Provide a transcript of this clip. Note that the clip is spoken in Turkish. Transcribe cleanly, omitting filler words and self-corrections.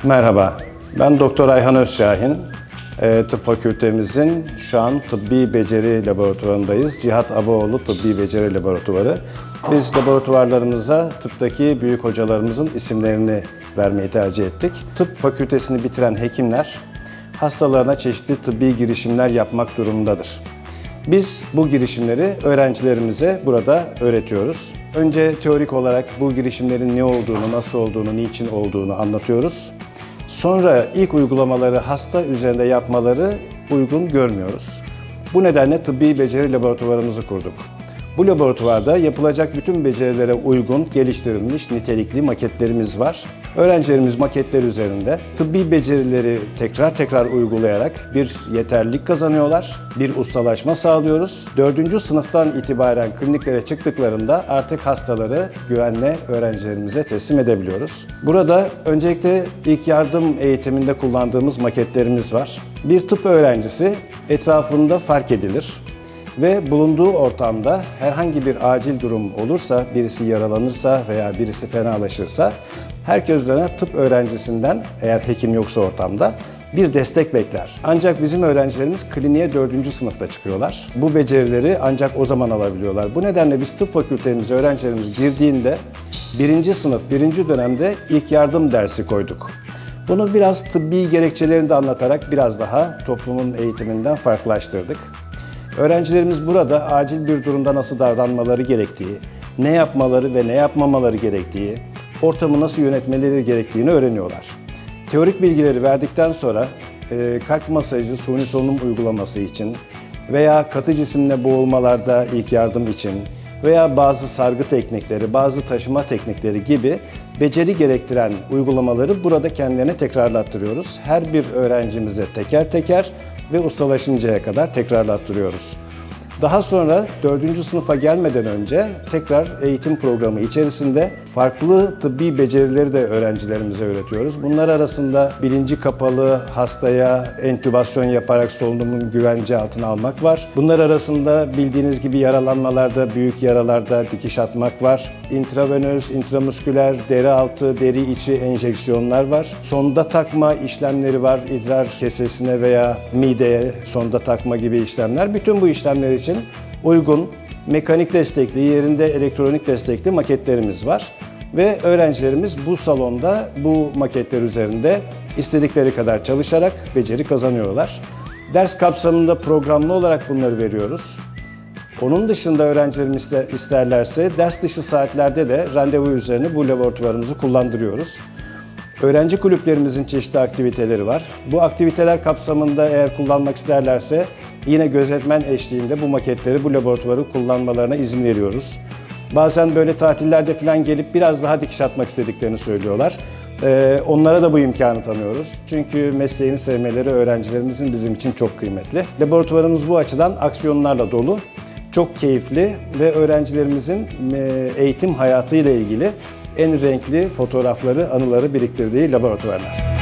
Merhaba, ben Doktor Ayhan Özşahin. Tıp Fakültemizin şu an Tıbbi Beceri Laboratuvarındayız. Cihat Abaoğlu Tıbbi Beceri Laboratuvarı. Biz laboratuvarlarımıza tıptaki büyük hocalarımızın isimlerini vermeyi tercih ettik. Tıp fakültesini bitiren hekimler hastalarına çeşitli tıbbi girişimler yapmak durumundadır. Biz bu girişimleri öğrencilerimize burada öğretiyoruz. Önce teorik olarak bu girişimlerin ne olduğunu, nasıl olduğunu, niçin olduğunu anlatıyoruz. Sonra ilk uygulamaları hasta üzerinde yapmaları uygun görmüyoruz. Bu nedenle tıbbi beceri laboratuvarımızı kurduk. Bu laboratuvarda yapılacak bütün becerilere uygun, geliştirilmiş nitelikli maketlerimiz var. Öğrencilerimiz maketler üzerinde tıbbi becerileri tekrar uygulayarak bir yeterlilik kazanıyorlar, bir ustalaşma sağlıyoruz. 4. sınıftan itibaren kliniklere çıktıklarında artık hastaları güvenle öğrencilerimize teslim edebiliyoruz. Burada öncelikle ilk yardım eğitiminde kullandığımız maketlerimiz var. Bir tıp öğrencisi etrafında fark edilir. Ve bulunduğu ortamda herhangi bir acil durum olursa, birisi yaralanırsa veya birisi fenalaşırsa herkes döner tıp öğrencisinden, eğer hekim yoksa ortamda, bir destek bekler. Ancak bizim öğrencilerimiz kliniğe 4. sınıfta çıkıyorlar. Bu becerileri ancak o zaman alabiliyorlar. Bu nedenle biz tıp fakültemize öğrencilerimiz girdiğinde 1. sınıf, 1. dönemde ilk yardım dersi koyduk. Bunu biraz tıbbi gerekçelerini de anlatarak biraz daha toplumun eğitiminden farklılaştırdık. Öğrencilerimiz burada acil bir durumda nasıl davranmaları gerektiği, ne yapmaları ve ne yapmamaları gerektiği, ortamı nasıl yönetmeleri gerektiğini öğreniyorlar. Teorik bilgileri verdikten sonra kalp masajı, suni solunum uygulaması için veya katı cisimle boğulmalarda ilk yardım için veya bazı sargı teknikleri, bazı taşıma teknikleri gibi beceri gerektiren uygulamaları burada kendilerine tekrarlattırıyoruz. Her bir öğrencimize teker teker ve ustalaşıncaya kadar tekrarlattırıyoruz. Daha sonra 4. sınıfa gelmeden önce tekrar eğitim programı içerisinde farklı tıbbi becerileri de öğrencilerimize öğretiyoruz. Bunlar arasında bilinci kapalı hastaya entübasyon yaparak solunumun güvence altına almak var. Bunlar arasında bildiğiniz gibi yaralanmalarda, büyük yaralarda dikiş atmak var. İntravenöz, intramusküler, deri altı, deri içi enjeksiyonlar var. Sonda takma işlemleri var. İdrar kesesine veya mideye sonda takma gibi işlemler. Bütün bu işlemler için uygun, mekanik destekli, yerinde elektronik destekli maketlerimiz var. Ve öğrencilerimiz bu salonda bu maketler üzerinde istedikleri kadar çalışarak beceri kazanıyorlar. Ders kapsamında programlı olarak bunları veriyoruz. Onun dışında öğrencilerimiz isterlerse ders dışı saatlerde de randevu üzerine bu laboratuvarımızı kullandırıyoruz. Öğrenci kulüplerimizin çeşitli aktiviteleri var. Bu aktiviteler kapsamında eğer kullanmak isterlerse yine gözetmen eşliğinde bu maketleri, bu laboratuvarı kullanmalarına izin veriyoruz. Bazen böyle tatillerde falan gelip biraz daha dikiş atmak istediklerini söylüyorlar. Onlara da bu imkanı tanıyoruz. Çünkü mesleğini sevmeleri öğrencilerimizin bizim için çok kıymetli. Laboratuvarımız bu açıdan aksiyonlarla dolu, çok keyifli ve öğrencilerimizin eğitim hayatıyla ilgili en renkli fotoğrafları, anıları biriktirdiği laboratuvarlar.